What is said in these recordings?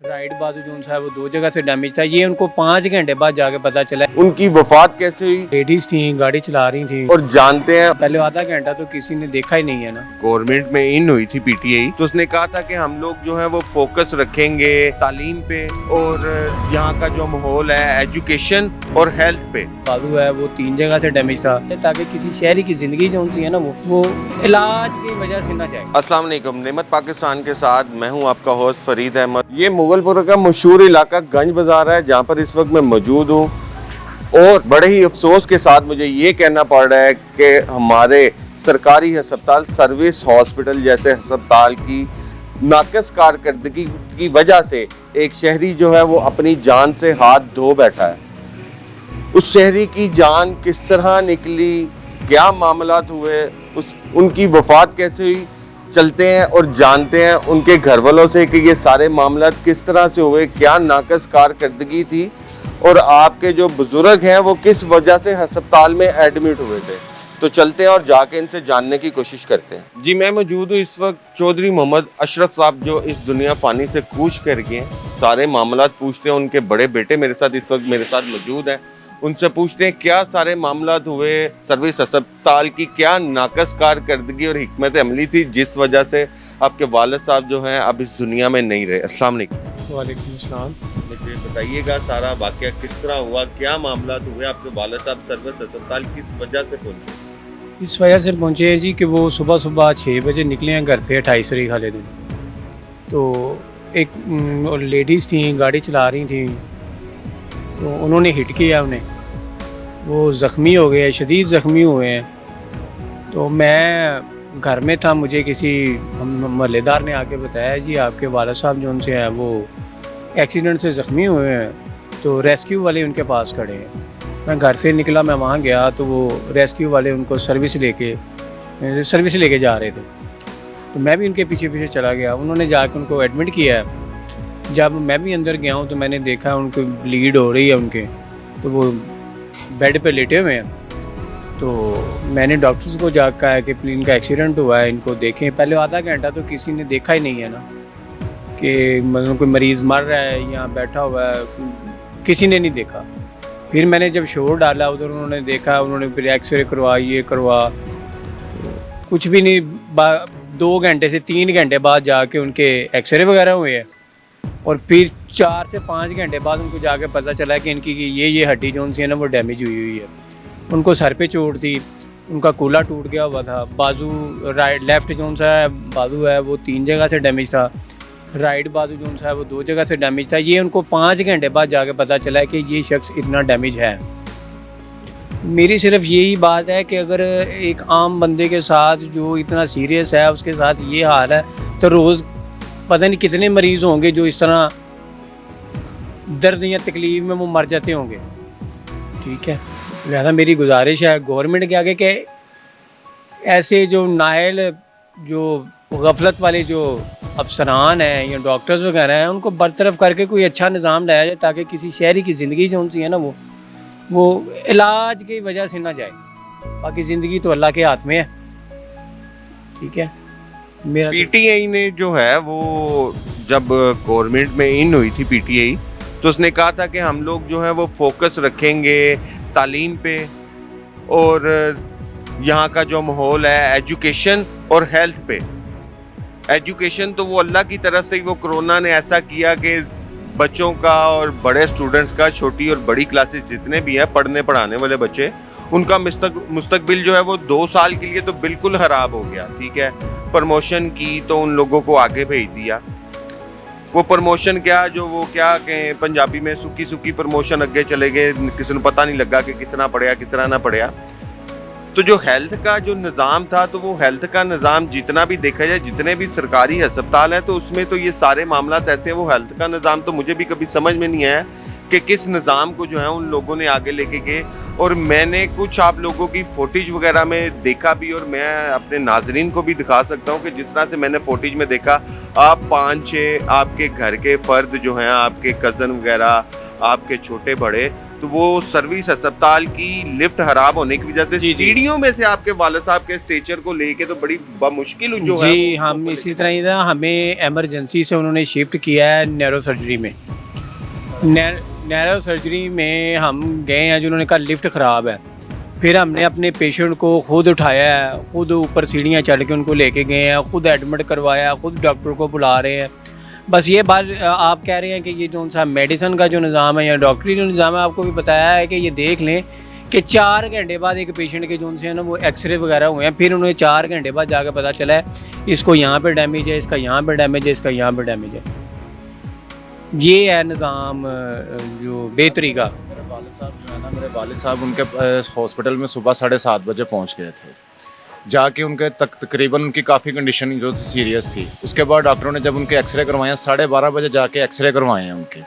Right बाजू जो है वो 2 जगह से डैमेज था। ये उनको 5 घंटे बाद जाके पता चला। उनकी वफात कैसे हुई? लेडीज थी, गाड़ी चला रही थी और जानते हैं, पहले आधा घंटा तो किसी ने देखा ही नहीं है ना। गवर्नमेंट में इन हुई थी पीटीआई, तो उसने कहा था कि हम लोग जो है वो फोकस रखेंगे तालीम पे और यहाँ का जो माहौल है एजुकेशन और हेल्थ पे। बाजू है वो 3 जगह से डैमेज था, ताकि किसी शहरी की जिंदगी जो है ना वो इलाज की वजह से ना जाए। अस्सलाम वालेकुम, नेमत पाकिस्तान के साथ मैं हूं आपका होस्ट फरीद अहमद। ये मुगलपुर का मशहूर इलाका गंज बाजार है, जहां पर इस वक्त मैं मौजूद हूं और बड़े ही अफसोस के साथ मुझे ये कहना पड़ रहा है कि हमारे सरकारी अस्पताल, सर्विस हॉस्पिटल जैसे अस्पताल की नाकस कारकर्दगी की वजह से एक शहरी जो है वो अपनी जान से हाथ धो बैठा है। उस शहरी की जान किस तरह निकली, क्या मामलात हुए, उनकी वफात कैसे हुई, चलते हैं और जानते हैं उनके घर वालों से कि ये सारे मामलात किस तरह से हुए, क्या नाकस कारकर्दगी थी और आपके जो बुजुर्ग हैं वो किस वजह से अस्पताल में एडमिट हुए थे। तो चलते हैं और जाके इनसे जानने की कोशिश करते हैं। जी, मैं मौजूद हूँ इस वक्त चौधरी मोहम्मद अशरफ साहब जो इस दुनिया फानी से कूच कर गए हैं। सारे मामलात पूछते हैं, उनके बड़े बेटे मेरे साथ इस वक्त मेरे साथ मौजूद हैं, उनसे पूछते हैं क्या सारे मामलात हुए, सर्विस अस्पताल की क्या नाकस कारकर्दगी और हिकमत अमली थी जिस वजह से आपके वालिद साहब जो हैं अब इस दुनिया में नहीं रहे। अस्सलाम वालेकुम। वालेकुम सलाम। मुझे बताइएगा सारा वाकया किस तरह हुआ, क्या मामलात हुए, आपके वालिद साहब सर्विस अस्पताल किस वजह से पहुंचे? इस वजह से पहुँचे हैं जी कि वो सुबह 6 बजे निकले हैं घर से 28 तारीख वाले दिन। तो एक लेडीज़ थी, गाड़ी चला रही थी, तो उन्होंने हिट किया उन्हें, वो ज़ख्मी हो गए, शदीद ज़ख्मी हुए हैं। तो मैं घर में था, मुझे किसी मोहल्लेदार ने आके बताया जी आपके वालिद साहब जो उनसे हैं वो एक्सीडेंट से ज़ख्मी हुए हैं, तो रेस्क्यू वाले उनके पास खड़े हैं। मैं घर से निकला, मैं वहाँ गया तो वो रेस्क्यू वाले उनको सर्विस लेके जा रहे थे, तो मैं भी उनके पीछे पीछे चला गया। उन्होंने जाकर उनको एडमिट किया है। जब मैं भी अंदर गया हूँ तो मैंने देखा उनको ब्लीड हो रही है उनके, तो वो बेड पे लेटे हुए हैं। तो मैंने डॉक्टर्स को जाकर कहा कि इनका एक्सीडेंट हुआ है, इनको देखें। पहले आधा घंटा तो किसी ने देखा ही नहीं है ना कि मतलब कोई मरीज़ मर रहा है या बैठा हुआ है, किसी ने नहीं देखा। फिर मैंने जब शोर डाला उधर, उन्होंने देखा, उन्होंने फिर एक्सरे करवा, ये करवा, कुछ भी नहीं। 2 घंटे से 3 घंटे बाद जाके उनके एक्सरे वगैरह हुए हैं और फिर 4 से 5 घंटे बाद उनको जाके पता चला कि इनकी ये हड्डी जो सी है ना वो डैमेज हुई है। उनको सर पे चोट थी, उनका कूला टूट गया हुआ था, बाजू राइट लेफ़्ट जो सा बाजू है वो 3 जगह से डैमेज था, राइट बाजू जो है वो 2 जगह से डैमेज था। ये उनको 5 घंटे बाद जाके पता चला कि ये शख्स इतना डैमेज है। मेरी सिर्फ यही बात है कि अगर एक आम बंदे के साथ जो इतना सीरियस है उसके साथ ये हाल है, तो रोज़ पता नहीं कितने मरीज़ होंगे जो इस तरह दर्द या तकलीफ़ में वो मर जाते होंगे। ठीक है, लिहाजा मेरी गुजारिश है गवर्नमेंट के आगे कि ऐसे जो नायल, जो गफलत वाले जो अफसरान हैं या डॉक्टर्स वगैरह हैं, उनको बरतरफ करके कोई अच्छा निज़ाम लाया जाए ताकि किसी शहरी की ज़िंदगी जो है ना वो इलाज की वजह से ना जाए। बाकी ज़िंदगी तो अल्लाह के हाथ में है। ठीक है, मेरा पीटीआई ने जो है वो जब गवर्नमेंट में इन हुई थी पीटीआई, तो उसने कहा था कि हम लोग जो है वो फोकस रखेंगे तालीम पे और यहाँ का जो माहौल है एजुकेशन और हेल्थ पे। एजुकेशन तो वो अल्लाह की तरफ से ही, वो कोरोना ने ऐसा किया कि बच्चों का और बड़े स्टूडेंट्स का, छोटी और बड़ी क्लासेस जितने भी हैं पढ़ने पढ़ाने वाले बच्चे, उनका मुस्तकबिल जो है वो 2 साल के लिए तो बिल्कुल ख़राब हो गया। ठीक है, प्रमोशन की तो उन लोगों को आगे भेज दिया। वो प्रमोशन क्या, जो वो क्या कहें पंजाबी में, सुखी सुखी प्रमोशन अगे चले गए, किसी को पता नहीं लगा कि किस तरह पढ़िया किस तरह ना पढ़िया। तो जो हेल्थ का जो निज़ाम था, तो वो हेल्थ का निज़ाम जितना भी देखा जाए, जितने भी सरकारी अस्पताल हैं, तो उसमें तो ये सारे मामलात ऐसे हैं। वो हेल्थ का निज़ाम तो मुझे भी कभी समझ में नहीं आया कि किस निज़ाम को जो है उन लोगों ने आगे लेके गए। और मैंने कुछ आप लोगों की फुटेज वगैरह में देखा भी, और मैं अपने नाजरीन को भी दिखा सकता हूँ कि जिस तरह से मैंने फुटेज में देखा, आप 5-6 आपके घर के फ़र्द जो हैं, आपके कज़न वगैरह, आपके छोटे बड़े, तो वो सर्विस अस्पताल की लिफ्ट खराब होने की वजह से जी, जी। सीढ़ियों में से आपके वाले साहब के स्ट्रेचर को लेके तो बड़ी मुश्किल जो है जी, वो हम ऊपर इसी लेके तरह ही ना, हमें इमरजेंसी से उन्होंने शिफ्ट किया है नैरो सर्जरी में। नैरो सर्जरी में हम गए हैं, जिन्होंने कहा लिफ्ट ख़राब है। फिर हमने अपने पेशेंट को खुद उठाया है, खुद ऊपर सीढ़ियाँ चढ़ के उनको लेके गए हैं, खुद एडमिट करवाया, खुद डॉक्टर को बुला रहे हैं। बस ये बात आप कह रहे हैं कि ये जो सा मेडिसिन का जो निज़ाम है या डॉक्टरी जो निज़ाम है, आपको भी बताया है कि ये देख लें कि 4 घंटे बाद एक पेशेंट के जो से है ना वो एक्सरे वगैरह हुए हैं, फिर उन्हें 4 घंटे बाद जाकर पता चला है इसको यहाँ पे डैमेज है, इसका यहाँ पे डैमेज है, इसका यहाँ पे डैमेज है। ये है निज़ाम जो बेहतरी का। मेरे वाले साहब जो है ना, मेरे वाले साहब उनके हॉस्पिटल में सुबह 7:30 बजे पहुंच गए थे। जाके उनके तकरीबन उनकी काफ़ी कंडीशन जो थी सीरियस थी। उसके बाद डॉक्टरों ने जब उनके एक्सरे करवाए, 12:30 बजे जाके एक्सरे करवाए हैं उनके,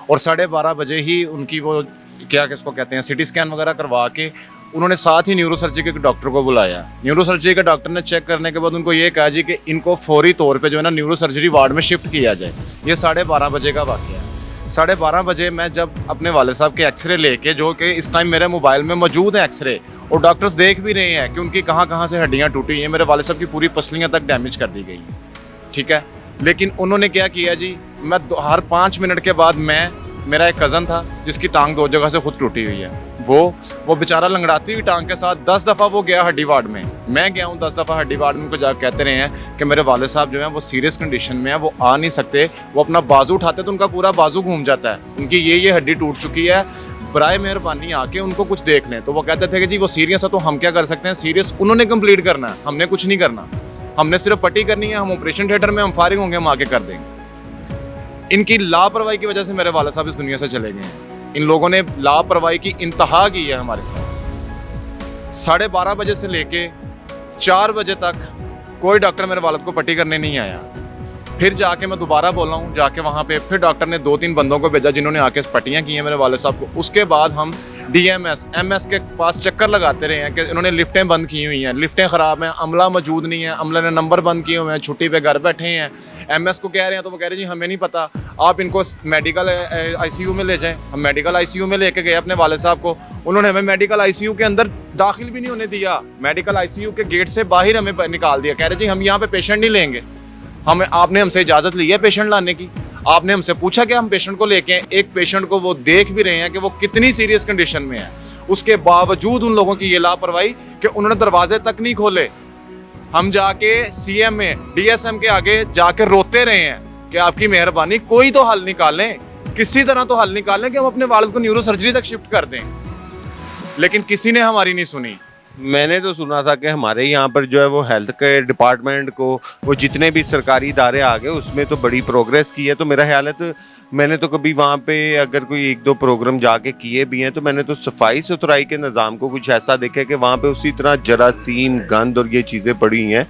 और 12:30 बजे ही उनकी वो क्या किसको कहते हैं सिटी स्कैन वगैरह करवा के उन्होंने साथ ही न्यूरो सर्जरी के डॉक्टर को बुलाया। न्यूरो सर्जरी के डॉक्टर ने चेक करने के बाद उनको ये कहा जी कि इनको फौरी तौर पे जो है ना न्यूरो सर्जरी वार्ड में शिफ्ट किया जाए। ये 12:30 बजे का वाक़या है। 12:30 बजे मैं जब अपने वाले साहब के एक्सरे लेके, जो कि इस टाइम मेरे मोबाइल में मौजूद है एक्सरे, और डॉक्टर्स देख भी रहे हैं कि उनकी कहाँ कहाँ से हड्डियाँ टूटी हुई हैं, मेरे वाले साहब की पूरी पसलियाँ तक डैमेज कर दी गई हैं, ठीक है। लेकिन उन्होंने क्या किया जी, मैं हर 5 मिनट के बाद मेरा एक कज़न था जिसकी टांग 2 जगह से खुद टूटी हुई है, वो बेचारा लंगड़ाती हुई टांग के साथ 10 दफ़ा वो गया हड्डी वार्ड में, मैं गया हूँ 10 दफ़ा हड्डी वार्ड में। उनको जाकर कहते रहे हैं कि मेरे वाले साहब जो हैं वो सीरियस कंडीशन में है, वो आ नहीं सकते, वो अपना बाजू उठाते तो उनका पूरा बाजू घूम जाता है, उनकी ये हड्डी टूट चुकी है, बराए मेहरबानी आके उनको कुछ देख लें। तो वो कहते थे कि जी वो सीरियस है तो हम क्या कर सकते हैं, सीरियस उन्होंने कंप्लीट करना है, हमने कुछ नहीं करना, हमने सिर्फ पट्टी करनी है, हम ऑपरेशन थिएटर में हम फारिग होंगे, हम आके कर देंगे। इनकी लापरवाही की वजह से मेरे वाला साहब इस दुनिया से चले गए हैं। इन लोगों ने लापरवाही की इंतहा की है हमारे साथ। 12:30 बजे से लेके 4 बजे तक कोई डॉक्टर मेरे वालद को पट्टी करने नहीं आया। फिर जाके मैं दोबारा बोल रहा हूँ, जाके वहाँ पे फिर डॉक्टर ने 2-3 बंदों को भेजा जिन्होंने आके पट्टियाँ की हैं मेरे वाले साहब को। उसके बाद हम DMS MS के पास चक्कर लगाते रहे हैं कि इन्होंने लिफ्टें बंद की हुई हैं, लिफ्टें ख़राब हैं, अमला मौजूद नहीं है, अमला ने नंबर बंद किए हुए हैं, छुट्टी पे घर बैठे हैं। MS को कह रहे हैं तो वो कह रहे हैं जी हमें नहीं पता, आप इनको मेडिकल ICU में ले जाएं। हम मेडिकल ICU में लेके गए अपने वाले साहब को, उन्होंने हमें मेडिकल ICU के अंदर दाखिल भी नहीं होने दिया, मेडिकल ICU के गेट से बाहर हमें निकाल दिया। कह रहे जी हम यहाँ पे पेशेंट नहीं लेंगे, आपने हमसे इजाज़त ली है पेशेंट लाने की, आपने हमसे पूछा कि हम पेशेंट को लेके आए। एक पेशेंट को वो देख भी रहे हैं कि वो कितनी सीरियस कंडीशन में है, उसके बावजूद उन लोगों की ये लापरवाही कि उन्होंने दरवाजे तक नहीं खोले। हम जाके CM में DSM के आगे जाके रोते रहे हैं कि आपकी मेहरबानी कोई तो हल निकालें, किसी तरह तो हल निकालें कि हम अपने वालिद को न्यूरो सर्जरी तक शिफ्ट कर दें। लेकिन किसी ने हमारी नहीं सुनी। मैंने तो सुना था कि हमारे यहाँ पर जो है वो हेल्थ के डिपार्टमेंट को, वो जितने भी सरकारी इदारे आ गए उसमें तो बड़ी प्रोग्रेस की है। तो मेरा ख्याल है, तो मैंने तो कभी वहाँ पे अगर कोई 1-2 प्रोग्राम जाके किए भी हैं तो मैंने तो सफाई सुथराई के निज़ाम को कुछ ऐसा देखा कि वहाँ पे उसी तरह जरासीम, गंद और ये चीज़ें पड़ी हैं।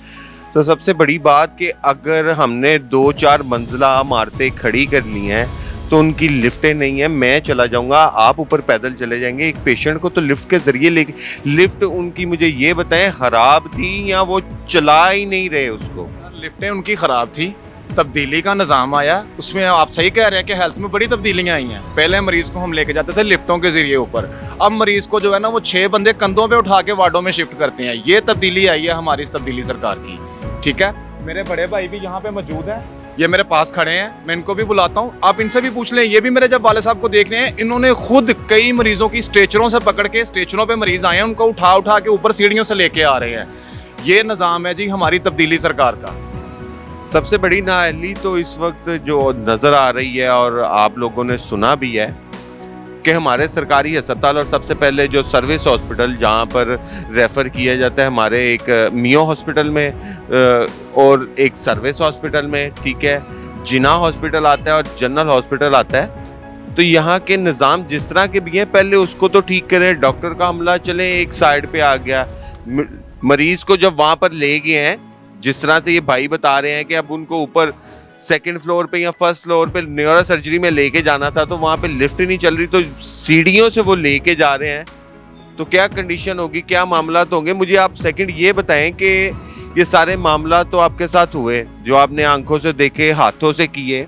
तो सबसे बड़ी बात कि अगर हमने 2-4 मंजिला इमारतें खड़ी कर ली हैं तो उनकी लिफ्टें नहीं है, मैं चला जाऊंगा, आप ऊपर पैदल चले जाएंगे। एक पेशेंट को तो लिफ्ट के जरिए लेके, लिफ्ट उनकी मुझे ये बताएं खराब थी या वो चला ही नहीं रहे उसको? लिफ्टें उनकी ख़राब थी, तब्दीली का निज़ाम आया, उसमें आप सही कह रहे हैं कि हेल्थ में बड़ी तब्दीलियाँ आई हैं। पहले मरीज़ को हम लेके जाते थे लिफ्टों के ज़रिए ऊपर, अब मरीज़ को जो है ना वो 6 बंदे कंधों पे उठा के वार्डों में शिफ्ट करते हैं। ये तब्दीली आई है हमारी इस तब्दीली सरकार की, ठीक है। मेरे बड़े भाई भी यहाँ पे मौजूद हैं, ये मेरे पास खड़े हैं, मैं इनको भी बुलाता हूँ, आप इनसे भी पूछ लें। ये भी मेरे जब वाले साहब को देख रहे हैं, इन्होंने खुद कई मरीजों की स्ट्रेचरों से पकड़ के, स्ट्रेचरों पे मरीज आए हैं उनको उठा उठा के ऊपर सीढ़ियों से लेके आ रहे हैं। ये निज़ाम है जी हमारी तब्दीली सरकार का। सबसे बड़ी नाअहली तो इस वक्त जो नज़र आ रही है और आप लोगों ने सुना भी है कि हमारे सरकारी अस्पताल, और सबसे पहले जो सर्विस हॉस्पिटल जहाँ पर रेफ़र किया जाता है, हमारे एक मियो हॉस्पिटल में और एक सर्विस हॉस्पिटल में, ठीक है, जिना हॉस्पिटल आता है और जनरल हॉस्पिटल आता है। तो यहाँ के निज़ाम जिस तरह के भी हैं, पहले उसको तो ठीक करें। डॉक्टर का अमला चले एक साइड पे आ गया, मरीज़ को जब वहाँ पर ले गए हैं, जिस तरह से ये भाई बता रहे हैं कि अब उनको ऊपर 2nd फ्लोर पे या 1st फ्लोर पे न्यूरो सर्जरी में लेके जाना था, तो वहाँ पे लिफ्ट नहीं चल रही, तो सीढ़ियों से वो लेके जा रहे हैं। तो क्या कंडीशन होगी, क्या मामला होंगे? मुझे आप सेकंड ये बताएं कि ये सारे मामला तो आपके साथ हुए, जो आपने आंखों से देखे, हाथों से किए,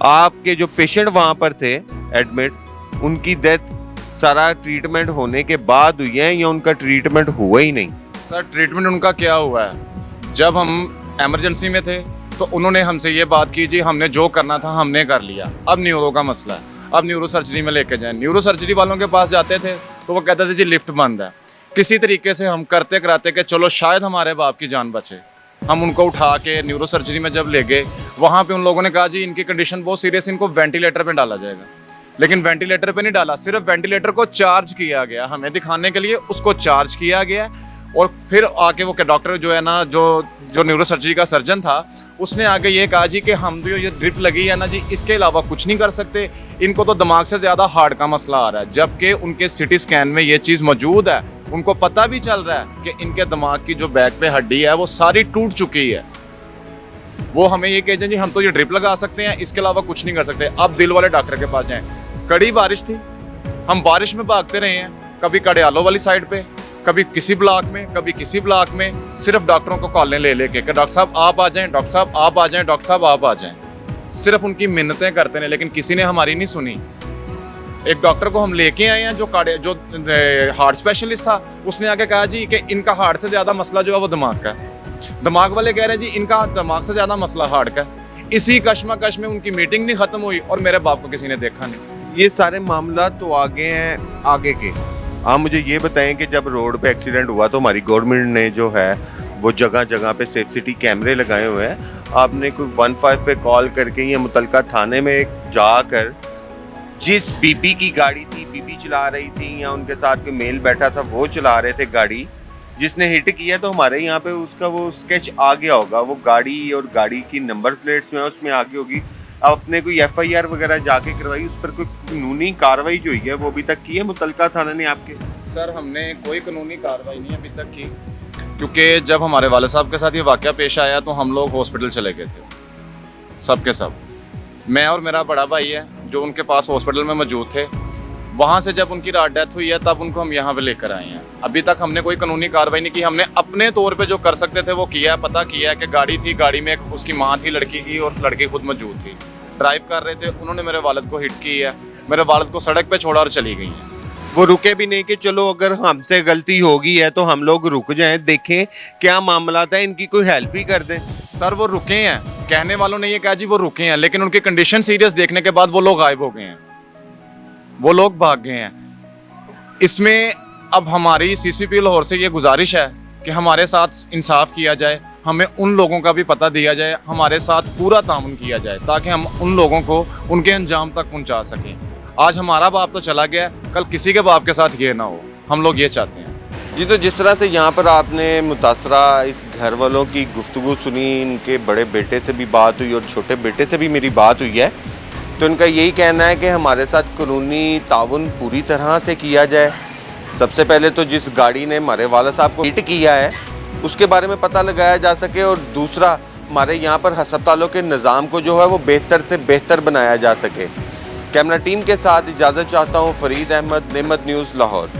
आपके जो पेशेंट वहाँ पर थे एडमिट, उनकी डेथ सारा ट्रीटमेंट होने के बाद हुई है या उनका ट्रीटमेंट हुआ ही नहीं? सर ट्रीटमेंट उनका क्या हुआ है, जब हम इमरजेंसी में थे तो उन्होंने हमसे ये बात की, जी हमने जो करना था हमने कर लिया, अब न्यूरो का मसला है, अब न्यूरो सर्जरी में लेके जाएं। न्यूरो सर्जरी वालों के पास जाते थे तो वो कहते थे जी लिफ्ट बंद है। किसी तरीके से हम करते कराते कि चलो शायद हमारे बाप की जान बचे, हम उनको उठा के न्यूरो सर्जरी में जब ले गए, वहाँ पे उन लोगों ने कहा जी इनकी कंडीशन बहुत सीरियस, इनको वेंटिलेटर पे डाला जाएगा। लेकिन वेंटिलेटर पे नहीं डाला, सिर्फ वेंटिलेटर को चार्ज किया गया, हमें दिखाने के लिए उसको चार्ज किया गया। और फिर आके वो डॉक्टर जो है ना, जो न्यूरो सर्जरी का सर्जन था, उसने आके ये कहा जी कि हम जो ये ड्रिप लगी है ना जी, इसके अलावा कुछ नहीं कर सकते, इनको तो दिमाग से ज़्यादा हार्ट का मसला आ रहा है। जबकि उनके सिटी स्कैन में ये चीज़ मौजूद है, उनको पता भी चल रहा है कि इनके दिमाग की जो बैक पे हड्डी है वो सारी टूट चुकी है। वो हमें ये कहते हैं जी हम तो ये ड्रिप लगा सकते हैं, इसके अलावा कुछ नहीं कर सकते। अब दिल वाले डॉक्टर के पास जाएं। कड़ी बारिश थी, हम बारिश में भागते रहे हैं, कभी कड़ियालों वाली साइड पे, कभी किसी ब्लॉक में, कभी किसी ब्लॉक में, सिर्फ डॉक्टरों को कॉलें ले लेके कि डॉक्टर साहब आप आ जाएं, डॉक्टर साहब आप आ जाएं, डॉक्टर साहब आप आ जाएं। सिर्फ उनकी मिन्नतें करते रहे, लेकिन किसी ने हमारी नहीं सुनी। एक डॉक्टर को हम लेके आए हैं जो हार्ट स्पेशलिस्ट था, उसने आके कहा जी कि इनका हार्ट से ज़्यादा मसला जो है वो दिमाग का है। दिमाग वाले कह रहे हैं जी इनका दिमाग से ज़्यादा मसला हार्ट का है। इसी कश्मकश में उनकी मीटिंग नहीं ख़त्म हुई और मेरे बाप को किसी ने देखा नहीं। ये सारे मामला तो आगे हैं, आगे के। आप मुझे ये बताएं कि जब रोड पे एक्सीडेंट हुआ तो हमारी गवर्नमेंट ने जो है वो जगह जगह पे सेफ्टी कैमरे लगाए हुए हैं। आपने कोई 15 पे कॉल करके या मुतलका थाने में जाकर जिस बीपी की गाड़ी थी, बीपी चला रही थी या उनके साथ कोई मेल बैठा था वो चला रहे थे गाड़ी, जिसने हिट किया, तो हमारे यहाँ पे उसका वो स्केच आ गया होगा, वो गाड़ी और गाड़ी की नंबर प्लेट्स जो है उसमें आ गई होगी। अब अपने कोई FIR वगैरह जाके करवाई, उस पर कोई कानूनी कार्रवाई जो है वो अभी तक की है मुतलका थाना ने आपके? सर हमने कोई कानूनी कार्रवाई नहीं अभी तक की, क्योंकि जब हमारे वाले साहब के साथ ये वाकया पेश आया तो हम लोग हॉस्पिटल चले गए थे, सब के सब। मैं और मेरा बड़ा भाई है जो उनके पास हॉस्पिटल में मौजूद थे। वहाँ से जब उनकी रात डेथ हुई है तब उनको हम यहाँ पे लेकर आए हैं। अभी तक हमने कोई कानूनी कार्रवाई नहीं की। हमने अपने तौर पे जो कर सकते थे वो किया है। पता किया है कि गाड़ी थी, गाड़ी में उसकी माँ थी लड़की की और लड़की खुद मौजूद थी, ड्राइव कर रहे थे, उन्होंने मेरे वालिद को हिट की है, मेरे वालिद को सड़क पे छोड़ा और चली गई हैं। वो रुके भी नहीं कि चलो अगर हमसे गलती होगी है तो हम लोग रुक जाएं, देखें क्या मामला था, इनकी कोई हेल्प ही कर दें। सर वो रुके हैं, कहने वालों ने ये कहा जी वो रुके हैं, लेकिन उनकी कंडीशन सीरियस देखने के बाद वो लोग गायब हो गए हैं, वो लोग भाग गए हैं। इसमें अब हमारी CCP लाहौर से ये गुजारिश है कि हमारे साथ इंसाफ किया जाए, हमें उन लोगों का भी पता दिया जाए, हमारे साथ पूरा तामुन किया जाए ताकि हम उन लोगों को उनके अंजाम तक पहुंचा सकें। आज हमारा बाप तो चला गया, कल किसी के बाप के साथ ये ना हो, हम लोग ये चाहते हैं। जी, तो जिस तरह से यहाँ पर आपने मुतासरा इस घर वालों की गुफ्तगू सुनी, इनके बड़े बेटे से भी बात हुई और छोटे बेटे से भी मेरी बात हुई है, तो इनका यही कहना है कि हमारे साथ कानूनी ताउन पूरी तरह से किया जाए। सबसे पहले तो जिस गाड़ी ने हमारे वाला साहब को हिट किया है उसके बारे में पता लगाया जा सके, और दूसरा हमारे यहाँ पर अस्पतालों के निज़ाम को जो है वो बेहतर से बेहतर बनाया जा सके। कैमरा टीम के साथ इजाज़त चाहता हूँ। फरीद अहमद, नेमत न्यूज़, लाहौर।